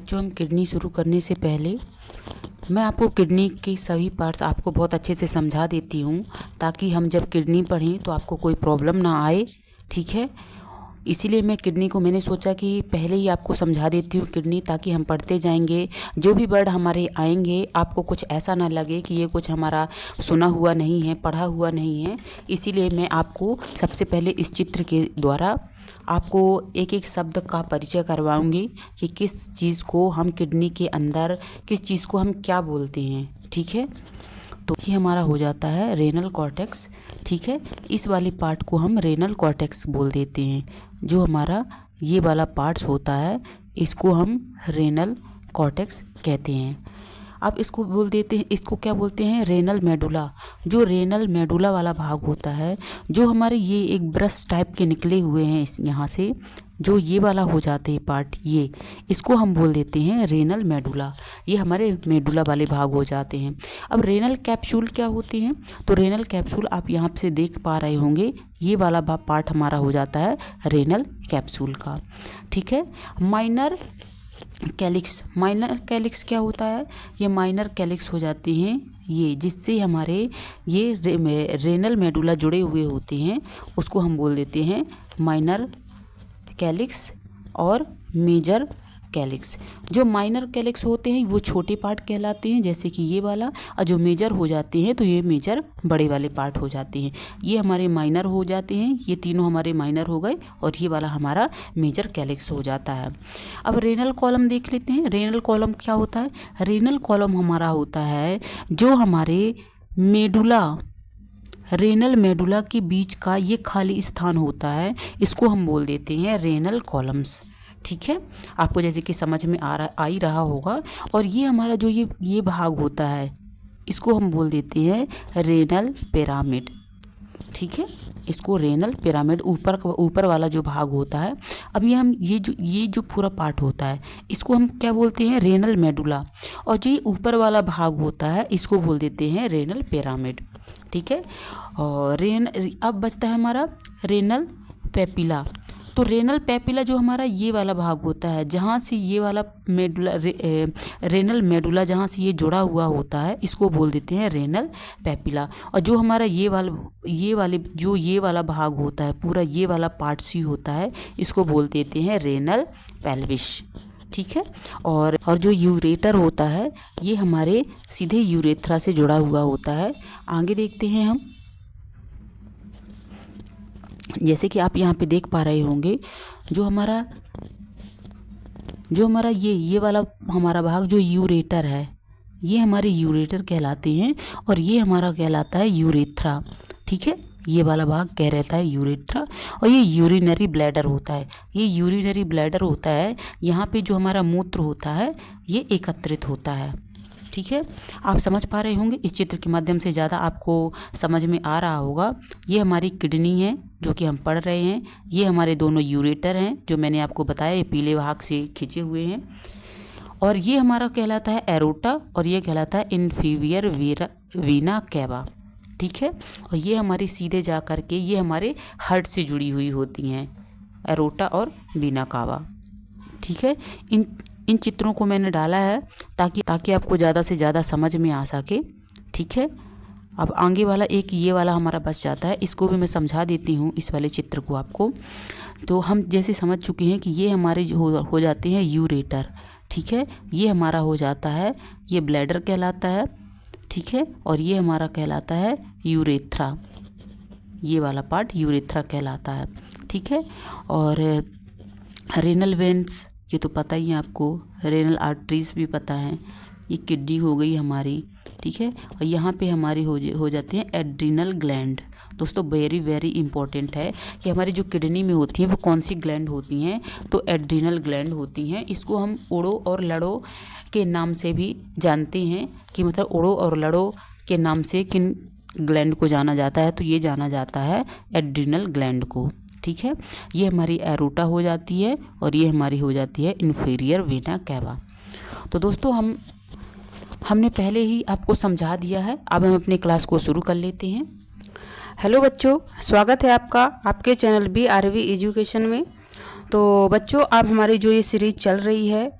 बच्चों, हम किडनी शुरू करने से पहले मैं आपको किडनी के सभी पार्ट्स आपको बहुत अच्छे से समझा देती हूँ, ताकि हम जब किडनी पढ़ें तो आपको कोई प्रॉब्लम ना आए। ठीक है, इसीलिए मैं किडनी को मैंने सोचा कि पहले ही आपको समझा देती हूँ किडनी, ताकि हम पढ़ते जाएंगे, जो भी वर्ड हमारे आएंगे आपको कुछ ऐसा ना लगे कि ये कुछ हमारा सुना हुआ नहीं है, पढ़ा हुआ नहीं है। इसीलिए मैं आपको सबसे पहले इस चित्र के द्वारा आपको एक एक शब्द का परिचय करवाऊंगी कि किस चीज़ को हम किडनी के अंदर, किस चीज़ को हम क्या बोलते हैं। ठीक है, तो ये हमारा हो जाता है रेनल कॉर्टेक्स। ठीक है, इस वाले पार्ट को हम रेनल कॉर्टेक्स बोल देते हैं। जो हमारा ये वाला पार्ट्स होता है इसको हम रेनल कॉर्टेक्स कहते हैं। अब इसको बोल देते हैं, इसको क्या बोलते हैं, रेनल मेडुला। जो रेनल मेडुला वाला भाग होता है, जो हमारे ये एक ब्रश टाइप के निकले हुए हैं इस यहाँ से, जो ये वाला हो जाते हैं पार्ट, ये इसको हम बोल देते हैं रेनल मेडुला। ये हमारे मेडुला वाले भाग हो जाते हैं। अब रेनल कैप्सूल क्या होते हैं, तो रेनल कैप्सूल आप यहाँ से देख पा रहे होंगे, ये वाला पार्ट हमारा हो जाता है रेनल कैप्सूल का। ठीक है, माइनर कैलिक्स, माइनर कैलिक्स क्या होता है, ये माइनर कैलिक्स हो जाते हैं ये, जिससे हमारे ये रेनल मेडुला जुड़े हुए होते हैं, उसको हम बोल देते हैं माइनर कैलिक्स और मेजर कैलिक्स। जो माइनर कैलिक्स होते हैं वो छोटे पार्ट कहलाते हैं, जैसे कि ये वाला, और जो मेजर हो जाते हैं तो ये मेजर बड़े वाले पार्ट हो जाते हैं। ये हमारे माइनर हो जाते हैं, ये तीनों हमारे माइनर हो गए, और ये वाला हमारा मेजर कैलिक्स हो जाता है। अब रेनल कॉलम देख लेते हैं। रेनल कॉलम क्या होता है, रेनल कॉलम हमारा होता है जो हमारे मेडुला, रेनल मेडुला के बीच का ये खाली स्थान होता है, इसको हम बोल देते हैं रेनल कॉलम्स। ठीक है, आपको जैसे कि समझ में आ ही रहा होगा। और ये हमारा जो ये भाग होता है इसको हम बोल देते हैं रेनल पिरामिड। ठीक है, इसको रेनल पिरामिड, ऊपर वाला जो भाग होता है। अब ये जो पूरा पार्ट होता है इसको हम क्या बोलते हैं, रेनल मेडुला, और जो ऊपर वाला भाग होता है इसको बोल देते हैं रेनल पिरामिड। ठीक है, और अब बचता है हमारा रेनल पेपिला। तो रेनल पेपिला जो हमारा ये वाला भाग होता है, जहाँ से ये वाला मेडुला रेनल मेडुला जहाँ से ये जुड़ा हुआ होता है, इसको बोल देते हैं रेनल पेपिला। और जो हमारा ये वाला भाग होता है, पूरा ये वाला पार्ट सी होता है, इसको बोल देते हैं रेनल पेल्विस। ठीक है, और जो यूरेटर होता है ये हमारे सीधे यूरेथ्रा से जुड़ा हुआ होता है। आगे देखते हैं हम, जैसे कि आप यहाँ पे देख पा रहे होंगे, जो हमारा ये वाला हमारा भाग जो यूरेटर है, ये हमारे यूरेटर कहलाते हैं, और ये हमारा कहलाता है यूरेथ्रा। ठीक है, ये वाला भाग कह रहता है यूरेथ्रा, और ये यूरिनरी ब्लैडर होता है। ये यूरिनरी ब्लैडर होता है, यहाँ पे जो हमारा मूत्र होता है ये एकत्रित होता है। ठीक है, आप समझ पा रहे होंगे, इस चित्र के माध्यम से ज़्यादा आपको समझ में आ रहा होगा। ये हमारी किडनी है जो कि हम पढ़ रहे हैं, ये हमारे दोनों यूरेटर हैं जो मैंने आपको बताया, ये पीले भाग से खींचे हुए हैं, और ये हमारा कहलाता है एरोटा, और ये कहलाता है इन्फीरियर वीना कैवा। ठीक है, और ये हमारी सीधे जा कर के ये हमारे हार्ट से जुड़ी हुई होती हैं, एरोटा और वीना कावा। ठीक है, इन चित्रों को मैंने डाला है ताकि आपको ज़्यादा से ज़्यादा समझ में आ सके। ठीक है, अब आगे वाला एक ये वाला हमारा बच जाता है, इसको भी मैं समझा देती हूँ, इस वाले चित्र को आपको। तो हम जैसे समझ चुके हैं कि ये हमारे हो जाते हैं यूरेटर। ठीक है, ये हमारा हो जाता है, ये ब्लैडर कहलाता है। ठीक है, और ये हमारा कहलाता है यूरेथ्रा, ये वाला पार्ट यूरेथ्रा कहलाता है। ठीक है, और रेनल वेन्स ये तो पता ही है आपको, रेनल आर्टरीज भी पता है, ये किडनी हो गई हमारी। ठीक है, और यहाँ पे हमारी हो जाती हैं एड्रिनल ग्लैंड। दोस्तों वेरी वेरी इंपॉर्टेंट है कि हमारी जो किडनी में होती हैं वो कौन सी ग्लैंड होती हैं, तो एड्रिनल ग्लैंड होती हैं। इसको हम ओड़ो और लड़ो के नाम से भी जानते हैं, कि मतलब ओड़ो और लड़ो के नाम से किन ग्लैंड को जाना जाता है, तो ये जाना जाता है एड्रिनल ग्लैंड को। ठीक है, ये हमारी एरोटा हो जाती है, और ये हमारी हो जाती है इन्फीरियर वेना कैवा। तो दोस्तों हमने पहले ही आपको समझा दिया है, अब हम अपनी क्लास को शुरू कर लेते हैं। हेलो बच्चों, स्वागत है आपका आपके चैनल BRV एजुकेशन में। तो बच्चों, अब हमारी जो ये सीरीज़ चल रही है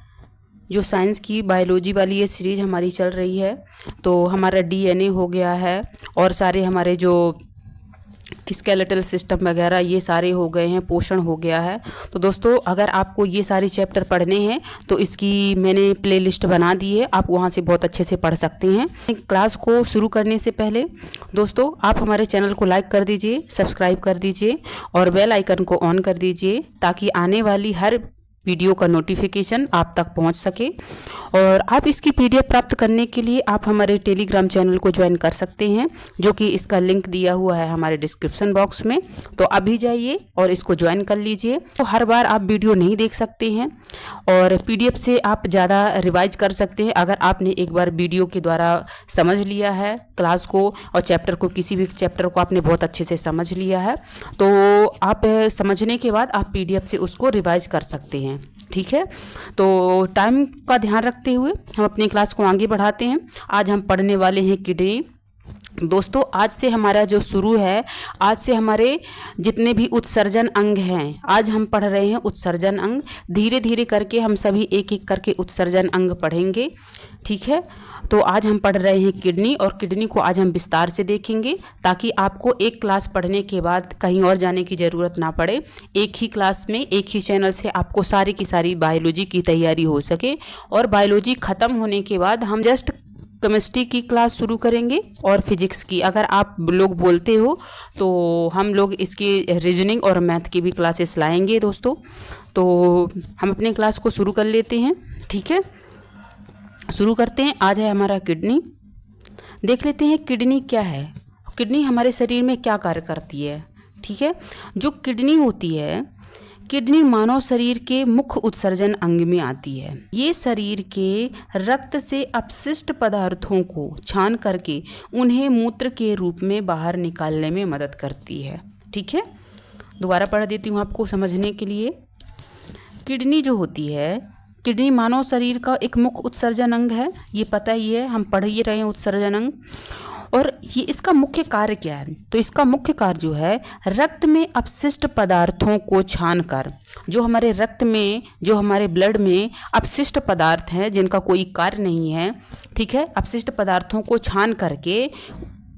जो साइंस की बायोलॉजी वाली ये सीरीज हमारी चल रही है। तो हमारा डीएनए हो गया है और सारे हमारे जो स्केलेटल सिस्टम वगैरह ये सारे हो गए हैं, पोषण हो गया है। तो दोस्तों अगर आपको ये सारे चैप्टर पढ़ने हैं तो इसकी मैंने प्लेलिस्ट बना दी है, आप वहाँ से बहुत अच्छे से पढ़ सकते हैं। क्लास को शुरू करने से पहले दोस्तों आप हमारे चैनल को लाइक कर दीजिए, सब्सक्राइब कर दीजिए और बेल आइकन को ऑन कर दीजिए ताकि आने वाली हर वीडियो का नोटिफिकेशन आप तक पहुंच सके। और आप इसकी पीडीएफ प्राप्त करने के लिए आप हमारे टेलीग्राम चैनल को ज्वाइन कर सकते हैं, जो कि इसका लिंक दिया हुआ है हमारे डिस्क्रिप्शन बॉक्स में। तो अभी जाइए और इसको ज्वाइन कर लीजिए। तो हर बार आप वीडियो नहीं देख सकते हैं और पीडीएफ से आप ज़्यादा रिवाइज कर सकते हैं। अगर आपने एक बार वीडियो के द्वारा समझ लिया है क्लास को और चैप्टर को, किसी भी चैप्टर को आपने बहुत अच्छे से समझ लिया है, तो आप समझने के बाद आप पीडीएफ से उसको रिवाइज कर सकते हैं। ठीक है, तो टाइम का ध्यान रखते हुए हम अपनी क्लास को आगे बढ़ाते हैं। आज हम पढ़ने वाले हैं किडनी। दोस्तों आज से हमारा जो शुरू है, आज से हमारे जितने भी उत्सर्जन अंग हैं, आज हम पढ़ रहे हैं उत्सर्जन अंग। धीरे धीरे करके हम सभी एक एक करके उत्सर्जन अंग पढ़ेंगे। ठीक है, तो आज हम पढ़ रहे हैं किडनी और किडनी को आज हम विस्तार से देखेंगे ताकि आपको एक क्लास पढ़ने के बाद कहीं और जाने की ज़रूरत ना पड़े। एक ही क्लास में एक ही चैनल से आपको सारी की सारी बायोलॉजी की तैयारी हो सके। और बायोलॉजी ख़त्म होने के बाद हम जस्ट केमिस्ट्री की क्लास शुरू करेंगे और फिजिक्स की। अगर आप लोग बोलते हो तो हम लोग इसकी रीजनिंग और मैथ की भी क्लासेस लाएंगे दोस्तों। तो हम अपने क्लास को शुरू कर लेते हैं। ठीक है, शुरू करते हैं। आज है हमारा किडनी। देख लेते हैं किडनी क्या है, किडनी हमारे शरीर में क्या कार्य करती है। ठीक है, जो किडनी होती है, किडनी मानव शरीर के मुख्य उत्सर्जन अंग में आती है। ये शरीर के रक्त से अपशिष्ट पदार्थों को छान करके उन्हें मूत्र के रूप में बाहर निकालने में मदद करती है। ठीक है, दोबारा पढ़ देती हूँ आपको समझने के लिए। किडनी जो होती है, किडनी मानव शरीर का एक मुख्य उत्सर्जन अंग है, ये पता ही है, हम पढ़ ही रहे हैं उत्सर्जन अंग। और ये इसका मुख्य कार्य क्या है, तो इसका मुख्य कार्य जो है रक्त में अपशिष्ट पदार्थों को छानकर, जो हमारे रक्त में, जो हमारे ब्लड में अपशिष्ट पदार्थ हैं जिनका कोई कार्य नहीं है, ठीक है, अपशिष्ट पदार्थों को छान करके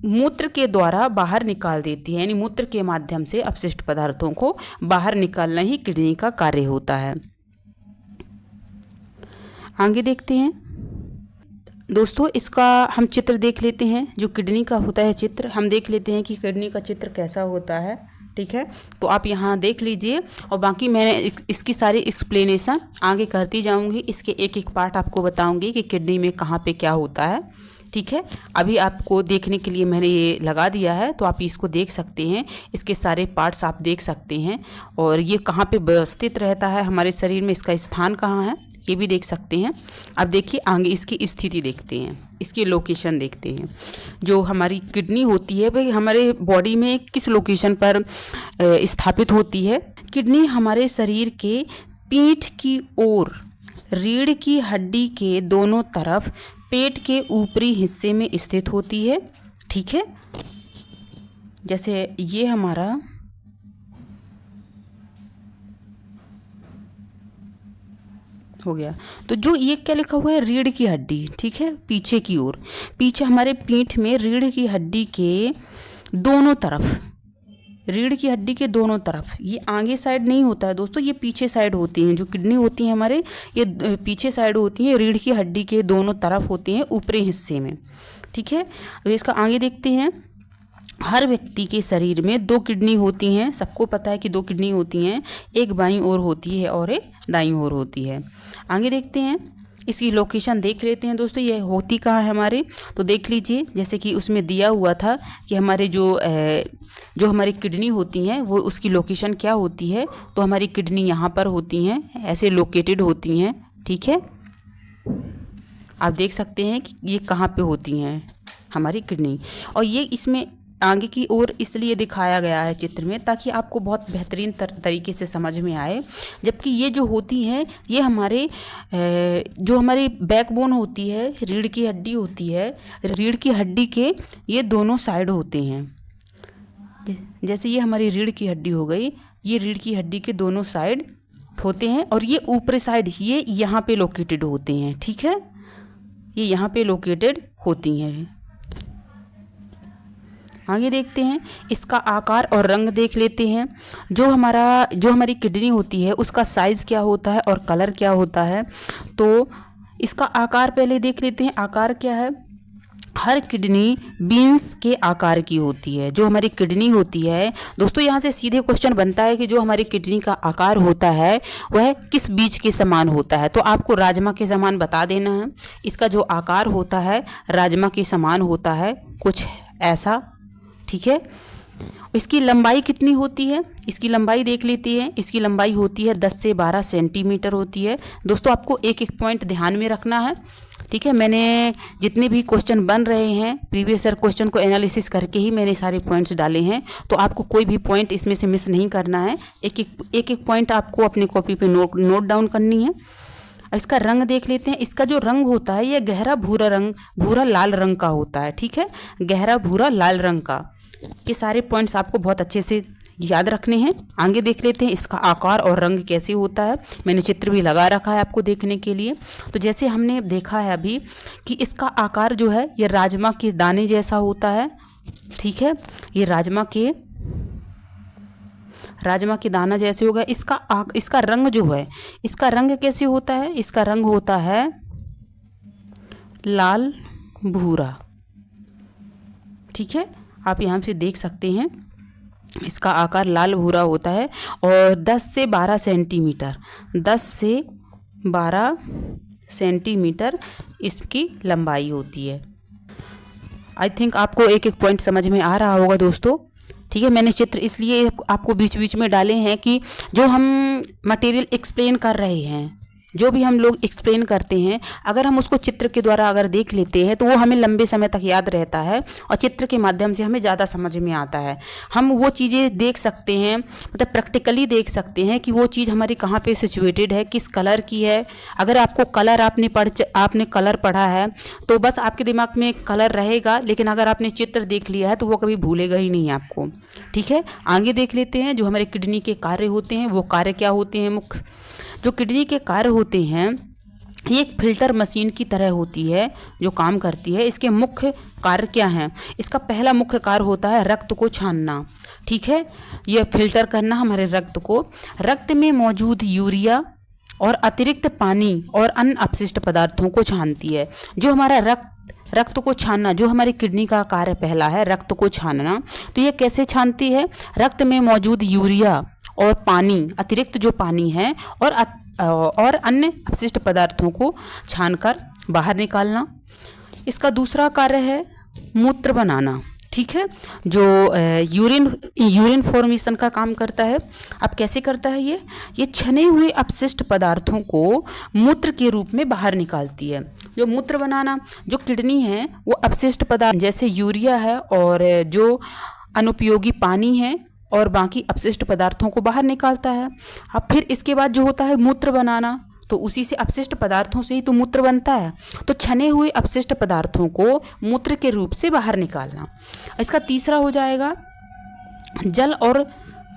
मूत्र के द्वारा बाहर निकाल देती है। यानी मूत्र के माध्यम से अपशिष्ट पदार्थों को बाहर निकालना ही किडनी का कार्य होता है। आगे देखते हैं दोस्तों, इसका हम चित्र देख लेते हैं। जो किडनी का होता है चित्र, हम देख लेते हैं कि किडनी का चित्र कैसा होता है। ठीक है, तो आप यहाँ देख लीजिए और बाकी मैंने इसकी सारी एक्सप्लेनेशन आगे करती जाऊँगी। इसके एक एक पार्ट आपको बताऊँगी कि किडनी में कहाँ पे क्या होता है। ठीक है, अभी आपको देखने के लिए मैंने ये लगा दिया है, तो आप इसको देख सकते हैं। इसके सारे पार्ट्स आप देख सकते हैं और ये कहाँ पे व्यवस्थित रहता है हमारे शरीर में, इसका स्थान कहाँ है ये भी देख सकते हैं। अब देखिए आगे इसकी स्थिति देखते हैं, इसकी लोकेशन देखते हैं। जो हमारी किडनी होती है वह हमारे बॉडी में किस लोकेशन पर स्थापित होती है। किडनी हमारे शरीर के पीठ की ओर, रीढ़ की हड्डी के दोनों तरफ, पेट के ऊपरी हिस्से में स्थित होती है। ठीक है, जैसे ये हमारा हो गया। तो जो ये क्या लिखा हुआ है, रीढ़ की हड्डी, ठीक है, पीछे की ओर, पीछे हमारे पीठ में रीढ़ की हड्डी के दोनों तरफ, रीढ़ की हड्डी के दोनों तरफ, ये आगे साइड नहीं होता है दोस्तों, ये पीछे साइड होती हैं। जो किडनी होती है हमारे, ये पीछे साइड होती हैं, रीढ़ की हड्डी के दोनों तरफ होती हैं ऊपरी हिस्से में। ठीक है, अब इसका आगे देखते हैं। हर व्यक्ति के शरीर में 2 किडनी होती हैं, सबको पता है कि 2 किडनी होती हैं, एक बाईं ओर होती है और एक दाईं ओर होती है। आगे देखते हैं, इसकी लोकेशन देख लेते हैं दोस्तों, ये होती कहाँ है हमारे। तो देख लीजिए, जैसे कि उसमें दिया हुआ था कि हमारे जो हमारी किडनी होती हैं वो उसकी लोकेशन क्या होती है। तो हमारी किडनी यहाँ पर होती हैं, ऐसे लोकेटेड होती हैं। ठीक है, आप देख सकते हैं कि ये कहाँ पे होती हैं हमारी किडनी। और ये इसमें आगे की ओर इसलिए दिखाया गया है चित्र में ताकि आपको बहुत बेहतरीन तरीके से समझ में आए। जबकि ये जो होती हैं ये हमारे जो हमारी बैकबोन होती है, रीढ़ की हड्डी होती है, रीढ़ की हड्डी के ये दोनों साइड होते हैं। जैसे ये हमारी रीढ़ की हड्डी हो गई, ये रीढ़ की हड्डी के दोनों साइड होते हैं और ये ऊपरी साइड ये यहाँ पे लोकेटेड होते हैं, ठीक है, ये यहाँ पे लोकेटेड होती हैं। आगे देखते हैं, इसका आकार और रंग देख लेते हैं। जो हमारी किडनी होती है उसका साइज़ क्या होता है और कलर क्या होता है। तो इसका आकार पहले देख लेते हैं, आकार क्या है। हर किडनी बीन्स के आकार की होती है। जो हमारी किडनी होती है दोस्तों, यहाँ से सीधे क्वेश्चन बनता है कि जो हमारी किडनी का आकार होता है वह किस बीज के समान होता है। तो आपको राजमा के समान बता देना है। इसका जो आकार होता है राजमा के समान होता है, कुछ ऐसा, ठीक है। इसकी लंबाई कितनी होती है, इसकी लंबाई देख लेती है। इसकी लंबाई होती है 10 से 12 सेंटीमीटर होती है। दोस्तों आपको एक एक पॉइंट ध्यान में रखना है, ठीक है। मैंने जितने भी क्वेश्चन बन रहे हैं प्रीवियस ईयर क्वेश्चन को एनालिसिस करके ही मैंने सारे पॉइंट्स डाले हैं, तो आपको कोई भी पॉइंट इसमें से मिस नहीं करना है। एक एक पॉइंट आपको अपनी कॉपी पे नोट डाउन करनी है। इसका रंग देख लेते हैं। इसका जो रंग होता है यह गहरा भूरा लाल रंग का होता है, ठीक है, गहरा भूरा लाल रंग का। ये सारे पॉइंट्स आपको बहुत अच्छे से याद रखने हैं। आगे देख लेते हैं इसका आकार और रंग कैसे होता है। मैंने चित्र भी लगा रखा है आपको देखने के लिए। तो जैसे हमने देखा है अभी कि इसका आकार जो है ये राजमा के दाने जैसा होता है, ठीक है, ये राजमा के दाना जैसे होगा। इसका रंग जो है, इसका रंग कैसे होता है, इसका रंग होता है लाल भूरा, ठीक है, आप यहाँ से देख सकते हैं। इसका आकार लाल भूरा होता है और 10 से 12 सेंटीमीटर इसकी लंबाई होती है। आई थिंक आपको एक एक पॉइंट समझ में आ रहा होगा दोस्तों, ठीक है। मैंने चित्र इसलिए आपको बीच बीच में डाले हैं कि जो हम मटेरियल एक्सप्लेन कर रहे हैं, जो भी हम लोग एक्सप्लेन करते हैं, अगर हम उसको चित्र के द्वारा अगर देख लेते हैं तो वो हमें लंबे समय तक याद रहता है और चित्र के माध्यम से हमें ज़्यादा समझ में आता है। हम वो चीज़ें देख सकते हैं, मतलब प्रैक्टिकली देख सकते हैं कि वो चीज़ हमारी कहाँ पे सिचुएटेड है, किस कलर की है। अगर आपको कलर आपने कलर पढ़ा है तो बस आपके दिमाग में कलर रहेगा, लेकिन अगर आपने चित्र देख लिया है तो वो कभी भूलेगा ही नहीं आपको, ठीक है। आगे देख लेते हैं जो हमारे किडनी के कार्य होते हैं, वो कार्य क्या होते हैं। मुख्य जो किडनी के कार्य होते हैं ये एक फिल्टर मशीन की तरह होती है जो काम करती है। इसके मुख्य कार्य क्या हैं। इसका पहला मुख्य कार्य होता है रक्त को छानना, ठीक है, यह फिल्टर करना हमारे रक्त को। रक्त में मौजूद यूरिया और अतिरिक्त पानी और अन्य अपशिष्ट पदार्थों को छानती है। जो हमारा रक्त को छानना, जो हमारी किडनी का कार्य पहला है रक्त को छानना, तो ये कैसे छानती है। रक्त में मौजूद यूरिया और पानी, अतिरिक्त जो पानी है और अन्य अपशिष्ट पदार्थों को छानकर बाहर निकालना। इसका दूसरा कार्य है मूत्र बनाना, ठीक है, जो यूरिन फॉर्मेशन का काम करता है। अब कैसे करता है ये छने हुए अपशिष्ट पदार्थों को मूत्र के रूप में बाहर निकालती है। जो मूत्र बनाना, जो किडनी है वो अपशिष्ट पदार्थ जैसे यूरिया है और जो अनुपयोगी पानी है और बाकी अपशिष्ट पदार्थों को बाहर निकालता है। अब फिर इसके बाद जो होता है मूत्र बनाना, तो उसी से अपशिष्ट पदार्थों से ही तो मूत्र बनता है। तो छने हुए अपशिष्ट पदार्थों को मूत्र के रूप से बाहर निकालना। इसका तीसरा हो जाएगा जल और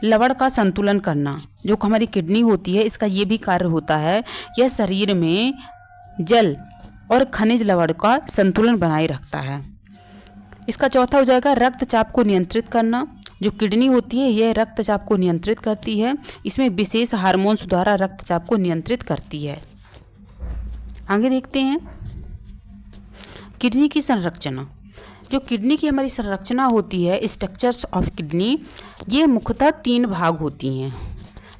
लवण का संतुलन करना। जो हमारी किडनी होती है इसका ये भी कार्य होता है, यह शरीर में जल और खनिज लवण का संतुलन बनाए रखता है। इसका चौथा हो जाएगा रक्तचाप को नियंत्रित करना। जो किडनी होती है यह रक्तचाप को नियंत्रित करती है। इसमें विशेष हार्मोन्स द्वारा रक्तचाप को नियंत्रित करती है। आगे देखते हैं किडनी की संरचना। जो किडनी की हमारी संरचना होती है, स्ट्रक्चर्स ऑफ किडनी, ये मुख्यतः 3 भाग होती हैं।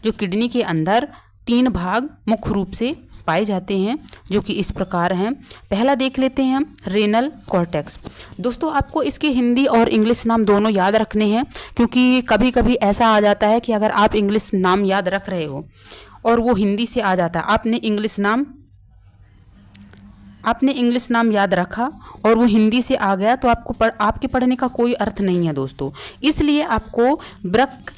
जो किडनी के अंदर 3 भाग मुख्य रूप से पाए जाते हैं, जो कि इस प्रकार हैं। पहला देख लेते हैं हम रेनल कॉर्टेक्स। दोस्तों आपको इसके हिंदी और इंग्लिश नाम दोनों याद रखने हैं, क्योंकि कभी कभी ऐसा आ जाता है कि अगर आप इंग्लिश नाम याद रख रहे हो और वो हिंदी से आ जाता है, आपने इंग्लिश नाम याद रखा और वो हिंदी से आ गया, तो आपके पढ़ने का कोई अर्थ नहीं है दोस्तों। इसलिए आपको वृक्क,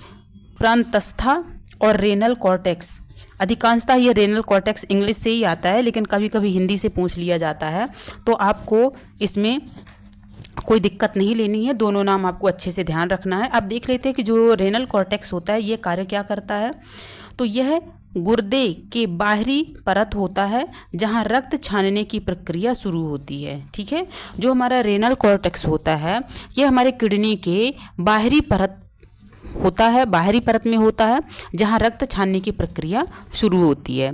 प्रांतस्था और रेनल कॉर्टेक्स, अधिकांशतः ये रेनल कॉर्टेक्स इंग्लिश से ही आता है, लेकिन कभी कभी हिंदी से पूछ लिया जाता है, तो आपको इसमें कोई दिक्कत नहीं लेनी है। दोनों नाम आपको अच्छे से ध्यान रखना है। अब देख लेते हैं कि जो रेनल कॉर्टेक्स होता है ये कार्य क्या करता है। तो यह गुर्दे के बाहरी परत होता है जहां रक्त छानने की प्रक्रिया शुरू होती है। ठीक है, जो हमारा रेनल कॉर्टेक्स होता है ये हमारे किडनी के बाहरी परत होता है, बाहरी परत में होता है जहां रक्त छानने की प्रक्रिया शुरू होती है।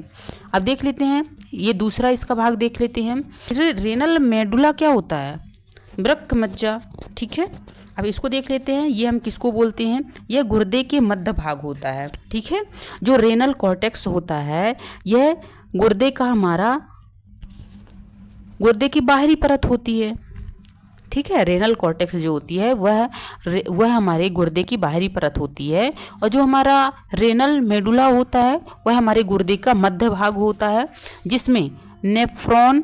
अब देख लेते हैं ये दूसरा इसका भाग देख लेते हैं। रेनल मेडुला क्या होता है? वृक्क मज्जा। ठीक है, अब इसको देख लेते हैं। ये हम किसको बोलते हैं? यह गुर्दे के मध्य भाग होता है। ठीक है, जो रेनल कॉर्टेक्स होता है यह गुर्दे का हमारा गुर्दे की बाहरी परत होती है। ठीक है, रेनल कॉर्टेक्स जो होती है वह हमारे गुर्दे की बाहरी परत होती है, और जो हमारा रेनल मेडुला होता है वह हमारे गुर्दे का मध्य भाग होता है, जिसमें नेफ्रॉन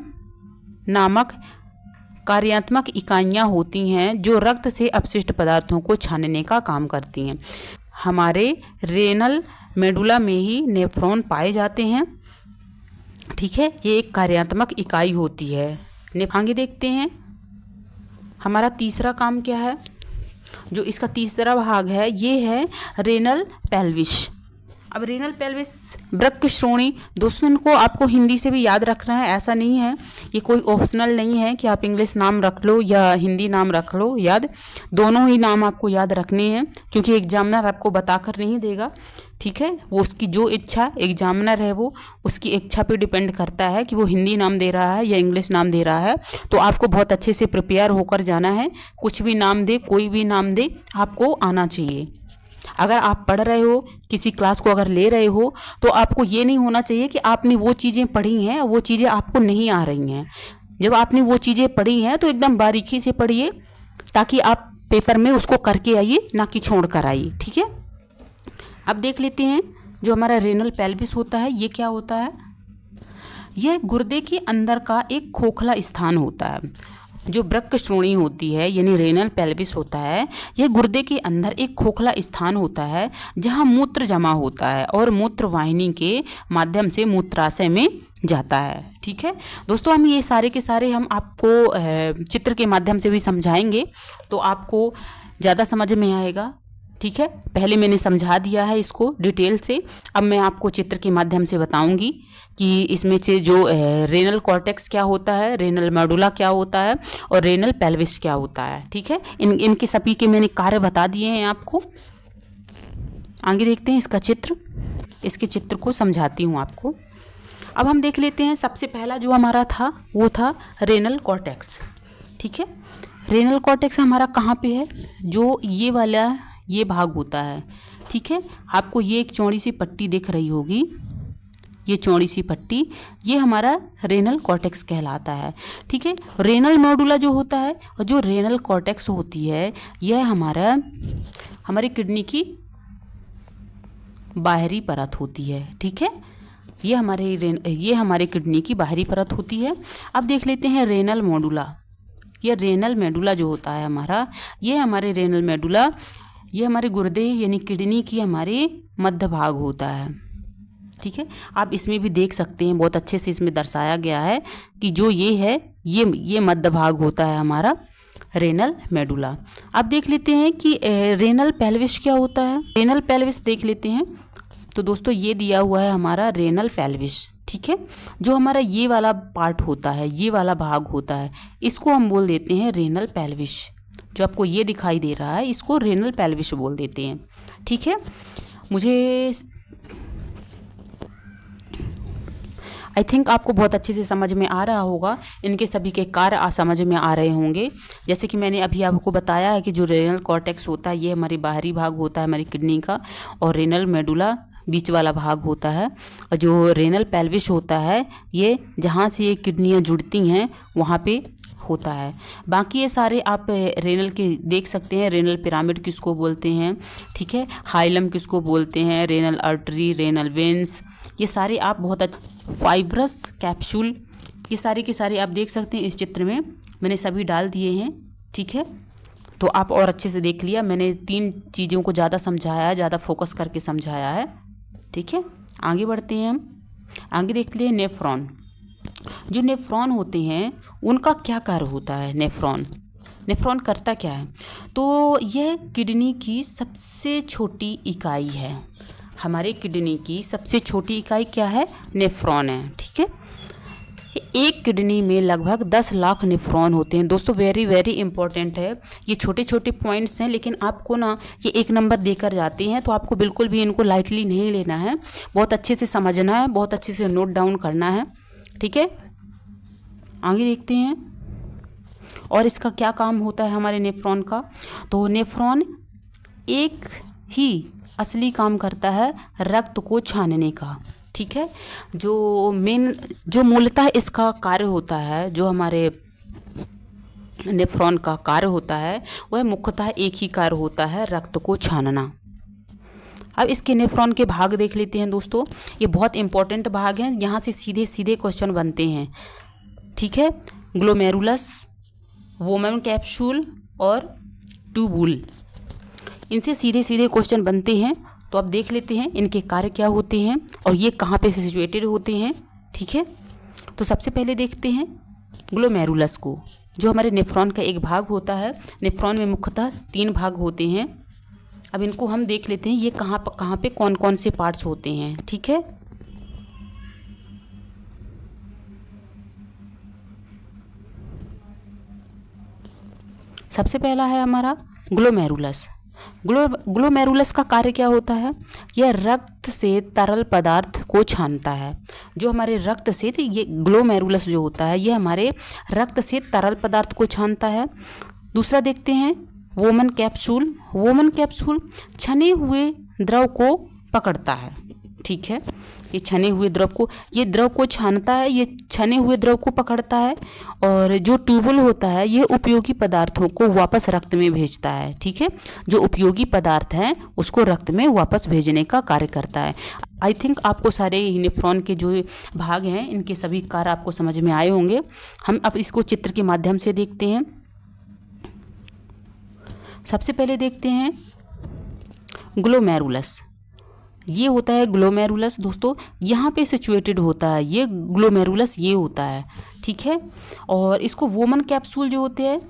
नामक कार्यात्मक इकाइयाँ होती हैं जो रक्त से अपशिष्ट पदार्थों को छानने का काम करती हैं। हमारे रेनल मेडुला में ही नेफ्रॉन पाए जाते हैं। ठीक है, ये एक कार्यात्मक इकाई होती है। आगे देखते हैं हमारा तीसरा काम क्या है। जो इसका तीसरा भाग है ये है रेनल पेल्विस। अब रेनल पेल्विस वृक्क श्रोणी, दोस्तों इनको आपको हिंदी से भी याद रखना है, ऐसा नहीं है, ये कोई ऑप्शनल नहीं है कि आप इंग्लिश नाम रख लो या हिंदी नाम रख लो। याद दोनों ही नाम आपको याद रखने हैं, क्योंकि एग्जामिनर आपको बताकर नहीं देगा। ठीक है, वो उसकी जो इच्छा एग्जामिनर है वो उसकी इच्छा पे डिपेंड करता है कि वो हिंदी नाम दे रहा है या इंग्लिश नाम दे रहा है। तो आपको बहुत अच्छे से प्रिपेयर होकर जाना है। कुछ भी नाम दे, कोई भी नाम दे, आपको आना चाहिए। अगर आप पढ़ रहे हो, किसी क्लास को अगर ले रहे हो, तो आपको ये नहीं होना चाहिए कि आपने वो चीज़ें पढ़ी हैं वो चीज़ें आपको नहीं आ रही हैं। जब आपने वो चीज़ें पढ़ी हैं तो एकदम बारीकी से पढ़िए, ताकि आप पेपर में उसको करके आइए, ना कि छोड़ कर आइए। ठीक है, अब देख लेते हैं जो हमारा रेनल पेल्विस होता है ये क्या होता है। यह गुर्दे के अंदर का एक खोखला स्थान होता है। जो वृक्क श्रोणी होती है यानी रेनल पेल्विस होता है, यह गुर्दे के अंदर एक खोखला स्थान होता है जहां मूत्र जमा होता है और मूत्र वाहिनी के माध्यम से मूत्राशय में जाता है। ठीक है दोस्तों, हम ये सारे के सारे हम आपको चित्र के माध्यम से भी समझाएंगे, तो आपको ज़्यादा समझ में आएगा। ठीक है, पहले मैंने समझा दिया है इसको डिटेल से, अब मैं आपको चित्र के माध्यम से बताऊंगी कि इसमें से जो रेनल कॉर्टेक्स क्या होता है, रेनल मेडुला क्या होता है और रेनल पेल्विस क्या होता है। ठीक है, इनके सभी के मैंने कार्य बता दिए हैं आपको। आगे देखते हैं इसका चित्र, इसके चित्र को समझाती हूँ आपको। अब हम देख लेते हैं सबसे पहला जो हमारा था वो था रेनल कॉर्टेक्स। ठीक है, रेनल कॉर्टेक्स हमारा कहाँ पे है? जो ये वाला ये भाग होता है। ठीक है, आपको ये एक चौड़ी सी पट्टी दिख रही होगी, ये चौड़ी सी पट्टी, ये हमारा रेनल कॉर्टेक्स कहलाता है। ठीक है, रेनल मेडुला जो होता है और जो रेनल कॉर्टेक्स होती है यह हमारी किडनी की बाहरी परत होती है। ठीक है, ये हमारे किडनी की बाहरी परत होती है। अब देख लेते हैं रेनल मेडुला। ये रेनल मेडुला जो होता है हमारा, ये हमारे रेनल मेडुला ये हमारे गुर्दे यानी किडनी की हमारे मध्य भाग होता है। ठीक है, आप इसमें भी देख सकते हैं, बहुत अच्छे से इसमें दर्शाया गया है कि जो ये है ये मध्य भाग होता है हमारा रेनल मेडुला। अब देख लेते हैं कि रेनल पेल्विस क्या होता है। रेनल पेल्विस देख लेते हैं, तो दोस्तों ये दिया हुआ है हमारा रेनल पेल्विस। ठीक है, जो हमारा ये वाला पार्ट होता है, ये वाला भाग होता है, इसको हम बोल देते हैं रेनल पेल्विस। जो आपको ये दिखाई दे रहा है इसको रेनल पेल्विस बोल देते हैं। ठीक है, मुझे आई थिंक आपको बहुत अच्छे से समझ में आ रहा होगा, इनके सभी के कार्य समझ में आ रहे होंगे। जैसे कि मैंने अभी आपको बताया है कि जो रेनल कॉर्टेक्स होता है ये हमारी बाहरी भाग होता है हमारी किडनी का, और रेनल मेडुला बीच वाला भाग होता है, और जो रेनल पेल्विस होता है ये जहाँ से ये किडनियाँ जुड़ती हैं वहाँ पे होता है। बाकी ये सारे आप रेनल के देख सकते हैं, रेनल पिरामिड किसको बोलते हैं। ठीक है, हाइलम किसको बोलते हैं, रेनल आर्टरी, रेनल वेंस, ये सारे आप बहुत फाइब्रस कैप्सूल, ये सारे के सारे आप देख सकते हैं। इस चित्र में मैंने सभी डाल दिए हैं। ठीक है, तो आप और अच्छे से देख लिया, मैंने 3 चीज़ों को ज़्यादा समझाया है, ज़्यादा फोकस करके समझाया है। ठीक है, आगे बढ़ते हैं हम। आगे देखते हैं नेफ्रॉन। जो नेफ्रॉन होते हैं उनका क्या कार्य होता है। नेफ्रॉन करता क्या है? तो यह किडनी की सबसे छोटी इकाई है। हमारे किडनी की सबसे छोटी इकाई क्या है? नेफ्रॉन है। ठीक है, एक किडनी में लगभग 10 लाख नेफ्रॉन होते हैं। दोस्तों वेरी वेरी इंपॉर्टेंट है, ये छोटे छोटे पॉइंट्स हैं, लेकिन आपको ना ये एक नंबर देकर जाते हैं, तो आपको बिल्कुल भी इनको लाइटली नहीं लेना है, बहुत अच्छे से समझना है, बहुत अच्छे से नोट डाउन करना है। ठीक है, आगे देखते हैं और इसका क्या काम होता है हमारे नेफ्रॉन का। तो नेफ्रॉन एक ही असली काम करता है रक्त को छानने का। ठीक है, जो मूलतः इसका कार्य होता है, जो हमारे नेफ्रॉन का कार्य होता है, वह मुख्यतः एक ही कार्य होता है, रक्त को छानना। अब इसके नेफ्रॉन के भाग देख लेते हैं दोस्तों, ये बहुत इंपॉर्टेंट भाग हैं, यहाँ से सीधे सीधे क्वेश्चन बनते हैं। ठीक है, ग्लोमेरुलस, वोमन कैप्सूल और ट्यूबुल, इनसे सीधे सीधे क्वेश्चन बनते हैं। तो अब देख लेते हैं इनके कार्य क्या होते हैं और ये कहाँ पे सिचुएटेड होते हैं। ठीक है, तो सबसे पहले देखते हैं ग्लोमेरुलस को, जो हमारे नेफ्रॉन का एक भाग होता है। नेफ्रॉन में मुख्यतः 3 भाग होते हैं। अब इनको हम देख लेते हैं, ये कहाँ पे कौन कौन से पार्ट्स होते हैं। ठीक है, सबसे पहला है हमारा ग्लोमेरुलस। ग्लोमेरुलस का कार्य क्या होता है? यह रक्त से तरल पदार्थ को छानता है। जो हमारे रक्त से, ये ग्लोमेरुलस जो होता है, ये हमारे रक्त से तरल पदार्थ को छानता है। दूसरा देखते हैं वोमन कैप्सूल। वोमन कैप्सूल छने हुए द्रव को पकड़ता है। ठीक है, ये छने हुए द्रव को, ये द्रव को छानता है, ये छने हुए द्रव को पकड़ता है। और जो ट्यूबुल होता है, ये उपयोगी पदार्थों को वापस रक्त में भेजता है। ठीक है, जो उपयोगी पदार्थ हैं उसको रक्त में वापस भेजने का कार्य करता है। आई थिंक आपको सारे नेफ्रॉन के जो भाग हैं, इनके सभी कार्य आपको समझ में आए होंगे। हम अब इसको चित्र के माध्यम से देखते हैं। सबसे पहले देखते हैं ग्लोमेरुलस। ये होता है ग्लोमेरुलस दोस्तों, यहाँ पे सिचुएटेड होता है, ये ग्लोमेरुलस ये होता है। ठीक है, और इसको वोमन कैप्सूल जो होते हैं,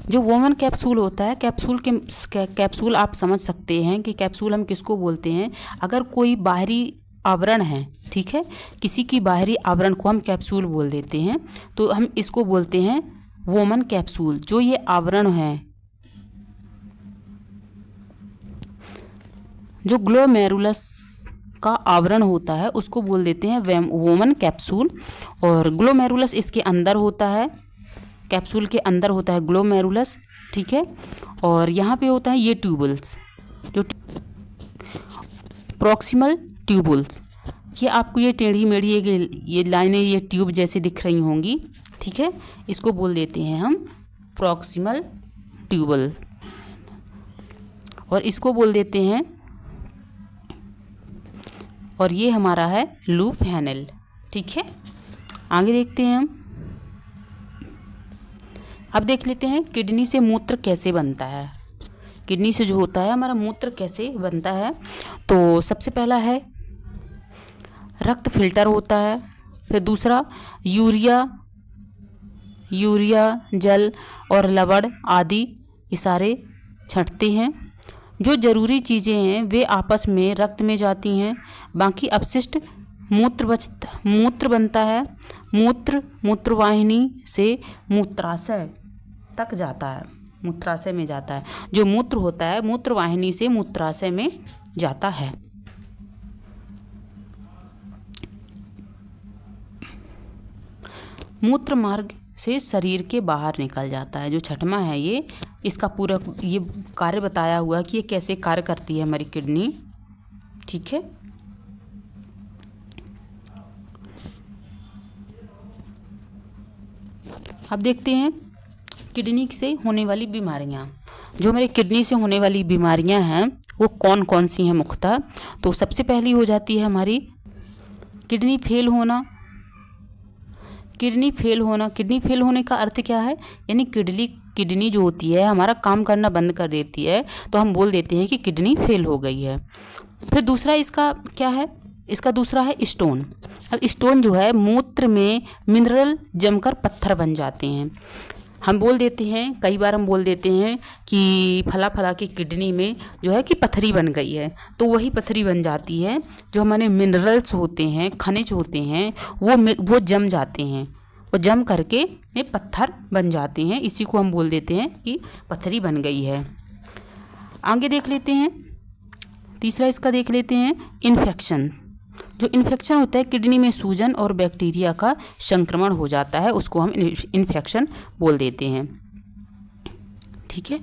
जो वोमन कैप्सूल होता है, कैप्सूल आप समझ सकते हैं कि कैप्सूल हम किसको बोलते हैं। अगर कोई बाहरी आवरण है, ठीक है, किसी की बाहरी आवरण को हम कैप्सूल बोल देते हैं, तो हम इसको बोलते हैं वोमन कैप्सूल। जो ये आवरण है, जो ग्लोमेरुलस का आवरण होता है, उसको बोल देते हैं वोमन कैप्सूल। और ग्लोमेरुलस इसके अंदर होता है, कैप्सूल के अंदर होता है ग्लोमेरुलस। ठीक है, और यहाँ पे होता है ये ट्यूबल्स, जो प्रॉक्सिमल ट्यूबल्स, ये आपको ये टेढ़ी मेढ़ी ये लाइनें, ये ट्यूब जैसे दिख रही होंगी। ठीक है, इसको बोल देते हैं हम प्रॉक्सिमल ट्यूबल, और इसको बोल देते हैं, और ये हमारा है लूप हैनल। ठीक है, आगे देखते हैं हम। अब देख लेते हैं किडनी से मूत्र कैसे बनता है। किडनी से जो होता है हमारा मूत्र कैसे बनता है। तो सबसे पहला है रक्त फिल्टर होता है, फिर दूसरा यूरिया जल और लवण आदि ये सारे छंटते हैं। जो ज़रूरी चीज़ें हैं वे आपस में रक्त में जाती हैं, बाकी अपशिष्ट मूत्र बनता है। मूत्रवाहिनी से मूत्राशय तक जाता है, मूत्राशय में जाता है। जो मूत्र होता है मूत्रवाहिनी से मूत्राशय में जाता है। मूत्र मार्ग से शरीर के बाहर निकल जाता है। जो छठवां है ये, इसका पूरा ये कार्य बताया हुआ है कि ये कैसे कार्य करती है हमारी किडनी। ठीक है, अब देखते हैं किडनी से होने वाली बीमारियां। जो हमारी किडनी से होने वाली बीमारियां हैं वो कौन कौन सी हैं मुख्यतः। तो सबसे पहली हो जाती है हमारी किडनी फेल होना। किडनी फेल होने का अर्थ क्या है? यानी किडनी जो होती है हमारा काम करना बंद कर देती है, तो हम बोल देते हैं कि किडनी फेल हो गई है। फिर दूसरा इसका क्या है? इसका दूसरा है स्टोन। अब स्टोन जो है मूत्र में मिनरल जमकर पत्थर बन जाते हैं। हम बोल देते हैं, कई बार हम बोल देते हैं कि फला फला की किडनी में जो है कि पथरी बन गई है, तो वही पथरी बन जाती है। जो हमारे मिनरल्स होते हैं, खनिज होते हैं, वो जम जाते हैं, वो जम करके ये पत्थर बन जाते हैं। इसी को हम बोल देते हैं कि पथरी बन गई है। आगे देख लेते हैं, तीसरा इसका देख लेते हैं इन्फेक्शन। जो इन्फेक्शन होता है, किडनी में सूजन और बैक्टीरिया का संक्रमण हो जाता है, उसको हम इन्फेक्शन बोल देते हैं। ठीक है।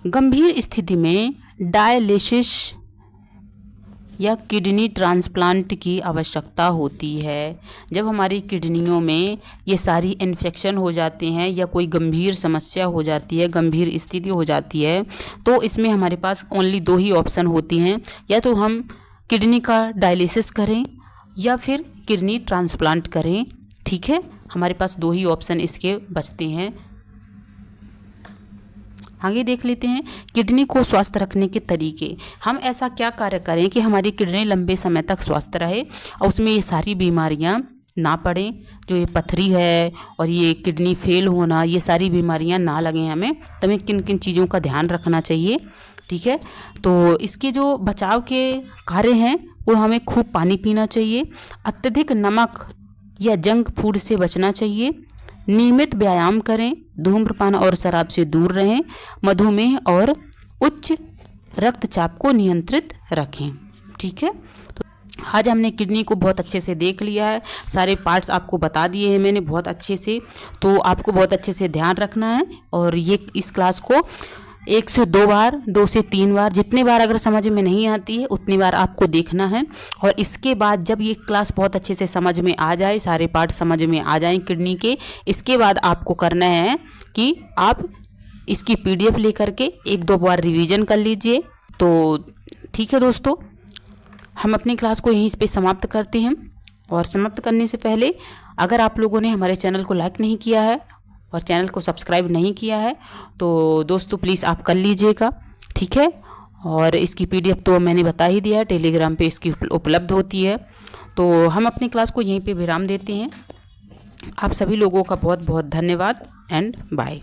गंभीर स्थिति में डायलिसिस या किडनी ट्रांसप्लांट की आवश्यकता होती है। जब हमारी किडनियों में ये सारी इन्फेक्शन हो जाते हैं या कोई गंभीर समस्या हो जाती है, गंभीर स्थिति हो जाती है, तो इसमें हमारे पास ओनली 2 ही ऑप्शन होती हैं, या तो हम किडनी का डायलिसिस करें या फिर किडनी ट्रांसप्लांट करें। ठीक है, हमारे पास 2 ही ऑप्शन इसके बचते हैं। आगे देख लेते हैं किडनी को स्वस्थ रखने के तरीके। हम ऐसा क्या कार्य करें कि हमारी किडनी लंबे समय तक स्वस्थ रहे और उसमें ये सारी बीमारियां ना पड़ें, जो ये पथरी है और ये किडनी फेल होना, ये सारी बीमारियां ना लगें हमें। तो हमें किन किन चीज़ों का ध्यान रखना चाहिए। ठीक है, तो इसके जो बचाव के कार्य हैं वो हमें खूब पानी पीना चाहिए, अत्यधिक नमक या जंक फूड से बचना चाहिए, नियमित व्यायाम करें, धूम्रपान और शराब से दूर रहें, मधुमेह और उच्च रक्तचाप को नियंत्रित रखें। ठीक है, तो आज हमने किडनी को बहुत अच्छे से देख लिया है, सारे पार्ट्स आपको बता दिए हैं मैंने बहुत अच्छे से। तो आपको बहुत अच्छे से ध्यान रखना है और ये इस क्लास को 1 से 2 बार, 2 से 3 बार, जितनी बार अगर समझ में नहीं आती है उतनी बार आपको देखना है। और इसके बाद जब ये क्लास बहुत अच्छे से समझ में आ जाए, सारे पार्ट समझ में आ जाएं किडनी के, इसके बाद आपको करना है कि आप इसकी PDF लेकर के 1-2 बार रिवीजन कर लीजिए। तो ठीक है दोस्तों, हम अपनी क्लास को यहीं पे समाप्त करते हैं। और समाप्त करने से पहले अगर आप लोगों ने हमारे चैनल को लाइक नहीं किया है और चैनल को सब्सक्राइब नहीं किया है तो दोस्तों प्लीज़ आप कर लीजिएगा। ठीक है, और इसकी PDF तो मैंने बता ही दिया है, टेलीग्राम पे इसकी उपलब्ध होती है। तो हम अपनी क्लास को यहीं पे विराम देते हैं। आप सभी लोगों का बहुत बहुत धन्यवाद एंड बाय।